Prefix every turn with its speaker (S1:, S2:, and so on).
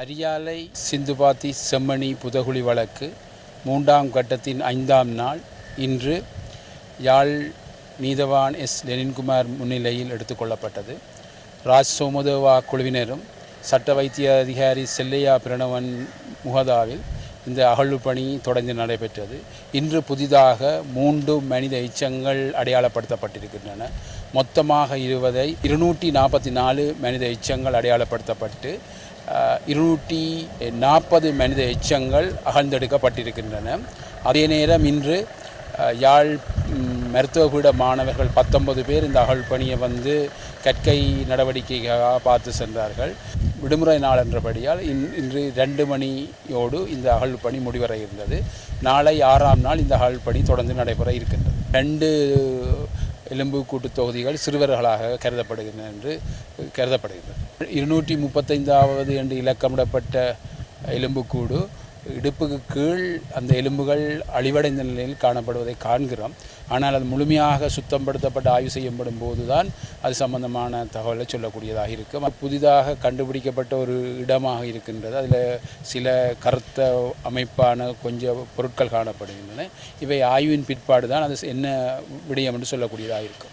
S1: அரியாலை சிந்துபாத்தி செம்மணி புதகுழி வழக்கு 3ஆம் கட்டத்தின் 5ஆம் நாள் இன்று யாழ் நீதவான் எஸ் லெனின்குமார் முன்னிலையில் எடுத்துக்கொள்ளப்பட்டது. ராஜ் சோமதேவா குழுவினரும் சட்ட வைத்திய அதிகாரி செல்லையா பிரணவன் முகதாவில் இந்த அகழ்வு பணி தொடர்ந்து நடைபெற்றது. இன்று புதிதாக 3 மனித எச்சங்கள் அடையாளப்படுத்தப்பட்டிருக்கின்றன. மொத்தமாக 244 மனித எச்சங்கள் அடையாளப்படுத்தப்பட்டு 240 மனித எச்சங்கள் அகழ்ந்தெடுக்கப்பட்டிருக்கின்றன. அதே நேரம் இன்று யாழ் மருத்துவபீட மாணவர்கள் 19 பேர் இந்த அகழ்பணியை கற்கை நடவடிக்கைக்காக பார்த்து சென்றார்கள். விடுமுறை நாள் என்றபடியால் இன்று 2 மணியோடு இந்த அகழ்பணி முடிவர இருந்தது. நாளை 6ஆம் நாள் இந்த அகழ்பணி தொடர்ந்து நடைபெற இருக்கின்றது. 2 எலும்புக்கூட்டு தொகுதிகள் சிறுவர்களாக கருதப்படுகின்றன என்று கருதப்படுகின்றன. 235வது என்று இலக்கமிடப்பட்ட எலும்புக்கூடு இடுப்புக்கு கீழ் அந்த எலும்புகள் அழிவடைந்த நிலையில் காணப்படுவதை காண்கிறோம். ஆனால் அது முழுமையாக சுத்தப்படுத்தப்பட்டு ஆய்வு செய்யப்படும் போது தான் அது சம்பந்தமான தகவலை சொல்லக்கூடியதாக இருக்கும். புதிதாக கண்டுபிடிக்கப்பட்ட ஒரு இடமாக இருக்கின்றது. அதில் சில கருத்த அமைப்பான கொஞ்சம் பொருட்கள் காணப்படுகின்றன. இவை ஆய்வின் பிற்பாடு தான் அது என்ன விடயம் என்று சொல்லக்கூடியதாக இருக்கும்.